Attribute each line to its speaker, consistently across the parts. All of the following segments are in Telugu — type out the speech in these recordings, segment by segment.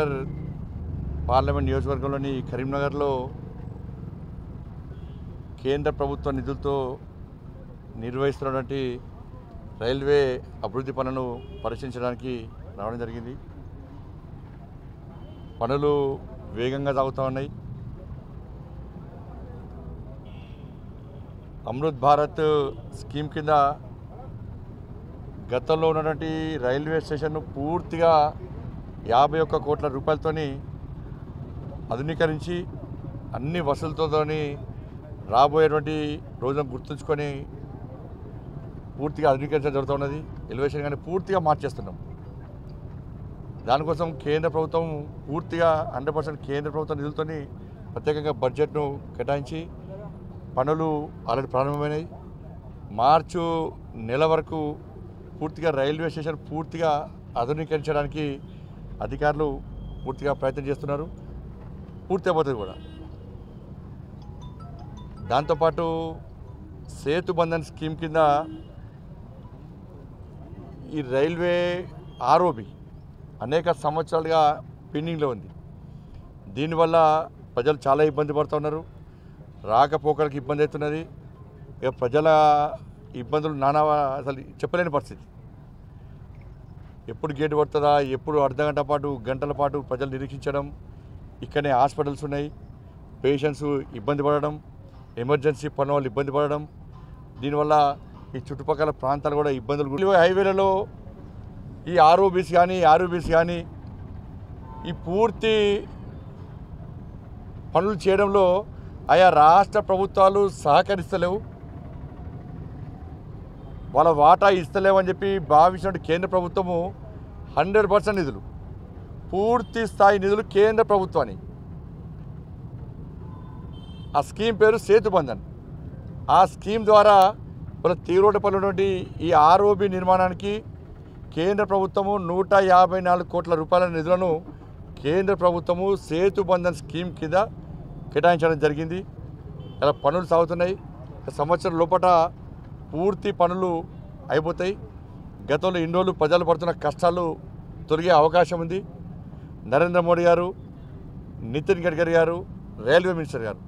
Speaker 1: కరీంనగర్ పార్లమెంట్ నియోజకవర్గంలోని కరీంనగర్లో కేంద్ర ప్రభుత్వ నిధులతో నిర్వహిస్తున్నటువంటి రైల్వే అభివృద్ధి పనులను పరిశీలించడానికి రావడం జరిగింది. పనులు వేగంగా సాగుతూ ఉన్నాయి. అమృత్ భారత్ స్కీమ్ కింద గతంలో ఉన్నటువంటి రైల్వే స్టేషన్ను పూర్తిగా 51 కోట్ల రూపాయలతోని ఆధునీకరించి అన్ని వసతులతోని రాబోయేటువంటి రోజులను గుర్తుంచుకొని పూర్తిగా ఆధునీకరించడం జరుగుతున్నది. ఎలివేషన్ కానీ పూర్తిగా మార్చేస్తున్నాం. దానికోసం కేంద్ర ప్రభుత్వం పూర్తిగా 100% కేంద్ర ప్రభుత్వం నిధులతోని ప్రత్యేకంగా బడ్జెట్ను కేటాయించి పనులు ఆల్రెడీ ప్రారంభమైనాయి. మార్చి నెల వరకు పూర్తిగా రైల్వే స్టేషన్ పూర్తిగా ఆధునీకరించడానికి అధికారులు పూర్తిగా ప్రయత్నం చేస్తున్నారు. పూర్తి అయిపోతుంది కూడా. దాంతోపాటు సేతు బంధన్ స్కీమ్ కింద ఈ రైల్వే ఆర్ఓబి అనేక సంవత్సరాలుగా పెండింగ్లో ఉంది. దీనివల్ల ప్రజలు చాలా ఇబ్బంది పడుతున్నారు. రాకపోకలకు ఇబ్బంది అవుతున్నది. ఇక ప్రజల ఇబ్బందులు నానా అసలు చెప్పలేని పరిస్థితి. ఎప్పుడు గేటు పడుతుందా, ఎప్పుడు అర్ధగంట పాటు గంటల పాటు ప్రజలు నిరీక్షించడం. ఇక్కడనే హాస్పిటల్స్ ఉన్నాయి. పేషెంట్స్ ఇబ్బంది పడడం, ఎమర్జెన్సీ పనుల వాళ్ళు ఇబ్బంది పడడం. దీనివల్ల ఈ చుట్టుపక్కల ప్రాంతాలు కూడా ఇబ్బందులు. హైవేలలో ఈ ఆర్ఓబీస్ కానీ ఈ పూర్తి పనులు చేయడంలో ఆయా రాష్ట్ర ప్రభుత్వాలు సహకరిస్తలేవు. వాళ్ళ వాటా ఇస్తలేవని చెప్పి భావించిన కేంద్ర ప్రభుత్వము 100% నిధులు, పూర్తి స్థాయి నిధులు కేంద్ర ప్రభుత్వాన్ని. ఆ స్కీమ్ పేరు సేతు బంధన్. ఆ స్కీమ్ ద్వారా వాళ్ళ తీరోటపల్లి ఉన్నటువంటి ఈ ఆర్ఓబి నిర్మాణానికి కేంద్ర ప్రభుత్వము 154 కోట్ల రూపాయల నిధులను కేంద్ర ప్రభుత్వము సేతు బంధన్ స్కీమ్ కింద కేటాయించడం జరిగింది. ఇలా పనులు సాగుతున్నాయి. సంవత్సరం లోపల పూర్తి పనులు అయిపోతాయి. గతంలో ఇన్ని రోజులు ప్రజలు పడుతున్న కష్టాలు తొలగే అవకాశం ఉంది. నరేంద్ర మోడీ గారు, నితిన్ గడ్కరీ గారు, రైల్వే మినిస్టర్ గారు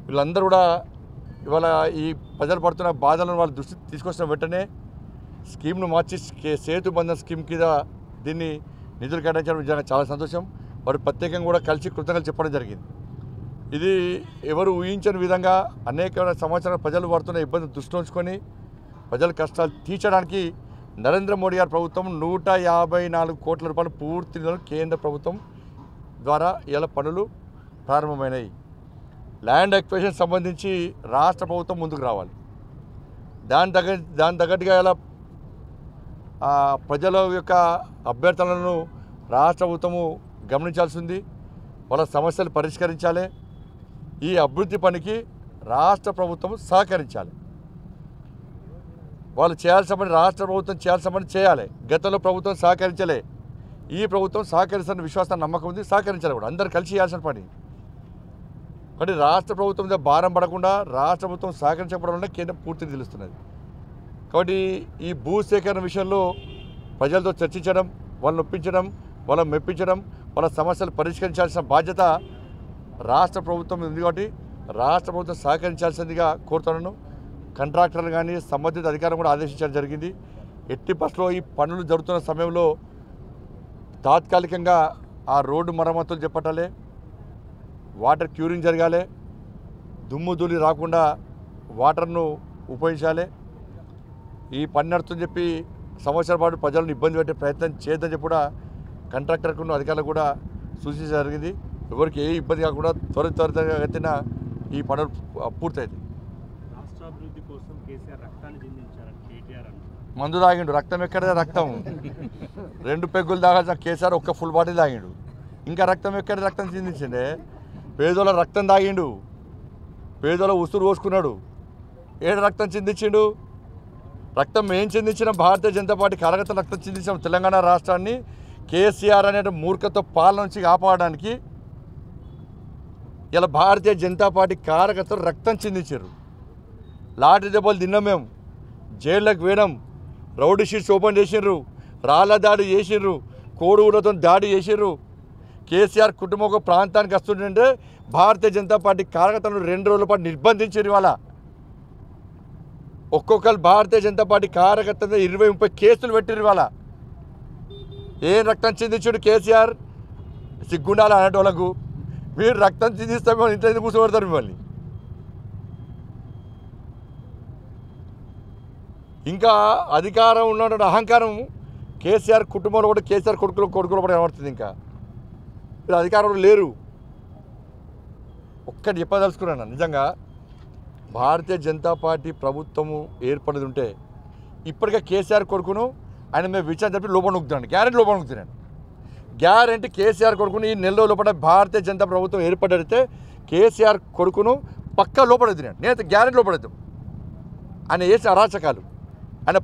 Speaker 1: వీళ్ళందరూ కూడా ఇవాళ ఈ ప్రజలు పడుతున్న బాధలను వాళ్ళ దృష్టి తీసుకొచ్చిన వెంటనే స్కీమ్ను మార్చి సేతు బంధన్ స్కీమ్ కింద దీన్ని నిధులు కేటాయించడం నిజంగా చాలా సంతోషం. వారు ప్రత్యేకంగా కూడా కలిసి కృతజ్ఞతలు చెప్పడం జరిగింది. ఇది ఎవరు ఊహించని విధంగా అనేక సంవత్సరాల ప్రజలు పడుతున్న ఇబ్బందులు దృష్టిలో ఉంచుకొని ప్రజల కష్టాలు తీర్చడానికి నరేంద్ర మోడీ గారి ప్రభుత్వం 154 కోట్ల రూపాయలు పూర్తి నిధులు కేంద్ర ప్రభుత్వం ద్వారా ఇలా పనులు ప్రారంభమైనాయి. ల్యాండ్ ఎక్విజిషన్ సంబంధించి రాష్ట్ర ప్రభుత్వం ముందుకు రావాలి. దాని తగ్గట్టుగా ఇలా ప్రజల యొక్క అభ్యర్థనలను రాష్ట్ర ప్రభుత్వము గమనించాల్సి ఉంది. వాళ్ళ సమస్యలు పరిష్కరించాలి. ఈ అభివృద్ధి పనికి రాష్ట్ర ప్రభుత్వం సహకరించాలి. వాళ్ళు చేయాల్సిన పని రాష్ట్ర ప్రభుత్వం చేయాల్సిన పని చేయాలి. గతంలో ప్రభుత్వం సహకరించలే. ఈ ప్రభుత్వం సహకరిస్తున్న విశ్వాసం నమ్మకం ఉంది. సహకరించాలి కూడా. అందరూ కలిసి చేయాల్సిన పని. కానీ రాష్ట్ర ప్రభుత్వం మీద భారం పడకుండా రాష్ట్ర ప్రభుత్వం సహకరించకపోవడం వల్ల కేంద్రం పూర్తిగా తెలుస్తున్నది. కాబట్టి ఈ భూసేకరణ విషయంలో ప్రజలతో చర్చించడం, వాళ్ళని ఒప్పించడం, వాళ్ళని మెప్పించడం, వాళ్ళ సమస్యలు పరిష్కరించాల్సిన బాధ్యత రాష్ట్ర ప్రభుత్వం ఉంది. కాబట్టి రాష్ట్ర ప్రభుత్వం సహకరించాల్సిందిగా కోరుతున్నాను. కాంట్రాక్టర్లు కానీ సంబంధిత అధికారులు కూడా ఆదేశించడం జరిగింది. ఎట్టి పరిస్థితుల్లో ఈ పనులు జరుగుతున్న సమయంలో తాత్కాలికంగా ఆ రోడ్డు మరమ్మతులు చేపట్టాలి. వాటర్ క్యూరింగ్ జరగాలి. దుమ్ము ధూళి రాకుండా వాటర్ను ఉపయోగించాలి. ఈ పని నడుతుందని చెప్పి సంవత్సరాల పాటు ప్రజలను ఇబ్బంది పెట్టే ప్రయత్నం చేయొద్దని చెప్పి కూడా కాంట్రాక్టర్కు అధికారులకు కూడా సూచించడం జరిగింది. ఎవరికి ఏ ఇబ్బంది కాకుండా త్వరితగతిన ఈ పనులు పూర్తయింది.
Speaker 2: రాష్ట్రాభివృద్ధి కోసం కేసీఆర్ రక్తాన్ని చిందించారు కేటీఆర్ అన్నారు.
Speaker 1: మందు తాగిండు. రక్తం ఎక్కడ? రక్తం 2 పెగ్గులు తాగాల్సిన కేసీఆర్ ఒక్క ఫుల్ బాటిల్ తాగిండు. ఇంకా రక్తం ఎక్కడ? రక్తం చిందించిండే. పేదోళ్ళ రక్తం తాగిండు. పేదోళ్ళ ఉసురు పోసుకున్నాడు. ఏడు రక్తం చిందించిండు. రక్తం ఏం చిందించిన భారతీయ జనతా పార్టీ కార్యకర్తలు రక్తం చిందించాం. తెలంగాణ రాష్ట్రాన్ని కేసీఆర్ అనే మూర్ఖత్వ పాలన నుంచి కాపాడడానికి ఇలా భారతీయ జనతా పార్టీ కార్యకర్తలు రక్తం చిందించారు. లాఠీ దెబ్బలు తిన్నాం. మేము జైళ్ళకి పోయినాం. రౌడీ షీట్స్ ఓపెన్ చేసిండ్రు. రాళ్ళ దాడి చేసిండ్రు. కోడుగులతో దాడి చేసిర్రు. కేసీఆర్ కుటుంబం ఒక ప్రాంతానికి వస్తుంటే భారతీయ జనతా పార్టీ కార్యకర్తలను 2 రోజుల పాటు నిర్బంధించారు. ఇవాళ ఒక్కొక్కరు భారతీయ జనతా పార్టీ కార్యకర్తలు 20-30 కేసులు పెట్టిరు. ఇవాళ ఏం రక్తం చిందించుడు కేసీఆర్? సిగ్గుండాలి అనేటోళ్ళకు. మీరు రక్తం చిందిస్తే మిమ్మల్ని ఇంట్లో ఎందుకు కూర్చోబెడతారు? మిమ్మల్ని ఇంకా అధికారం ఉన్నటువంటి అహంకారం కేసీఆర్ కుటుంబంలో కూడా, కేసీఆర్ కొడుకులు కూడా కనబడుతుంది. ఇంకా మీరు అధికారంలో లేరు. ఒక్కటి చెప్పదలుచుకున్నాను, నిజంగా భారతీయ జనతా పార్టీ ప్రభుత్వము ఏర్పడేది ఉంటే ఇప్పటికే కేసీఆర్ కొడుకును ఆయన మేము విచారణ చెప్పి లోపల నొక్కుతున్నాను. గ్యారెంటీ లోపల నొక్కుతున్నాను. గ్యారెంటీ కేసీఆర్ కొడుకును ఈ నెల రోజుల లోపల భారతీయ జనతా ప్రభుత్వం ఏర్పడితే కేసీఆర్ కొడుకును పక్కా లోపడెత్తినాను. నేనైతే గ్యారెంటీ లోపడెత్తాం. ఆయన చేసిన అరాచకాలు, ఆయన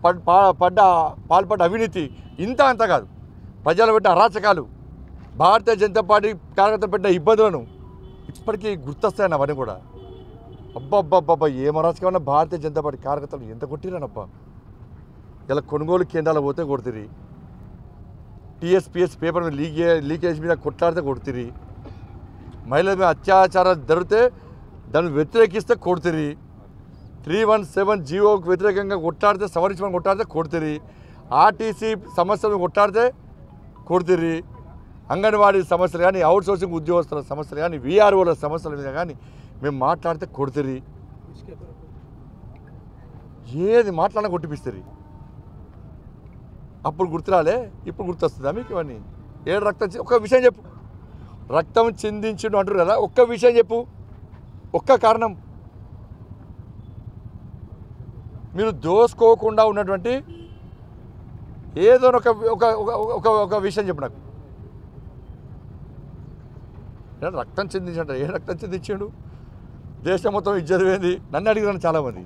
Speaker 1: పాల్పడ్డ అవినీతి ఇంత అంత కాదు, ప్రజలు పెట్టిన అరాచకాలు, భారతీయ జనతా పార్టీ కార్యకర్తలు పెట్టిన ఇబ్బందులను ఇప్పటికీ గుర్తొస్తాయన్న అవన్నీ కూడా. అబ్బబ్బబ్బబ్బా ఏం అరాచకమన్నా భారతీయ జనతా పార్టీ కార్యకర్తలు ఎంత కొట్టిరనబ్బా. ఇలా కొనుగోలు కేంద్రాలు పోతే కొడుతుంది, టీఎస్పీఎస్ పేపర్ మీద లీకేజ్ మీద కొట్లాడితే కొడుతుంది, మహిళల మీద అత్యాచారాలు జరిగితే దాన్ని వ్యతిరేకిస్తే కొడుతుంది, 317 జీవోకు వ్యతిరేకంగా కొట్లాడితే సవరించమని కొట్లాడితే కొడుతుంది, ఆర్టీసీ సమస్యలను కొట్లాడితే కొడుతుంది, అంగన్వాడీ సమస్యలు కానీ, అవుట్సోర్సింగ్ ఉద్యోగస్తుల సమస్యలు కానీ, వీఆర్ఓల సమస్యల మీద కానీ మేము మాట్లాడితే కొడుతుంది. ఏది మాట్లాడినా కొట్టిపిస్తుంది. అప్పుడు గుర్తురాలే, ఇప్పుడు గుర్తొస్తుందా మీకు ఇవన్నీ? ఏడు రక్తం ఒక్క విషయం చెప్పు. రక్తం చిందించుడు అంటారు కదా, ఒక్క విషయం చెప్పు, ఒక్క కారణం. మీరు దోసుకోకుండా ఉన్నటువంటి ఏదో ఒక విషయం చెప్పు నాకు. రక్తం చిందించంట. ఏ రక్తం చిందించాడు? దేశం మొత్తం ఇజ్జత్ పోయింది. నన్ను అడిగినాను చాలామంది,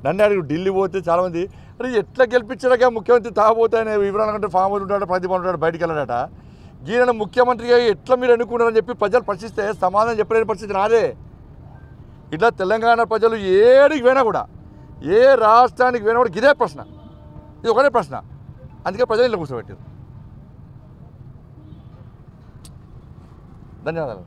Speaker 1: నన్ను అడిగి ఢిల్లీ పోతే చాలామంది అరే ఎట్లా గెలిపించాడగా ముఖ్యమంత్రి తాగబోతే ఆయన వివరాలు అంటే ఫామ్ హౌస్ ఉంటాడు, ప్రతిభ ఉంటాడు, బయటికి వెళ్ళాడట. ఈయన ముఖ్యమంత్రిగా ఎట్లా మీరు ఎన్నుకున్నారని చెప్పి ప్రజలు ప్రశ్నిస్తే సమాధానం చెప్పలేని పరిస్థితి నాదే. ఇట్లా తెలంగాణ ప్రజలు ఏడికి పోయినా కూడా, ఏ రాష్ట్రానికి పోయినా కూడా ఇదే ప్రశ్న, ఇది ఒకటే ప్రశ్న. అందుకే ప్రజలు ఇలా కూర్చోబెట్టారు. ధన్యవాదాలు.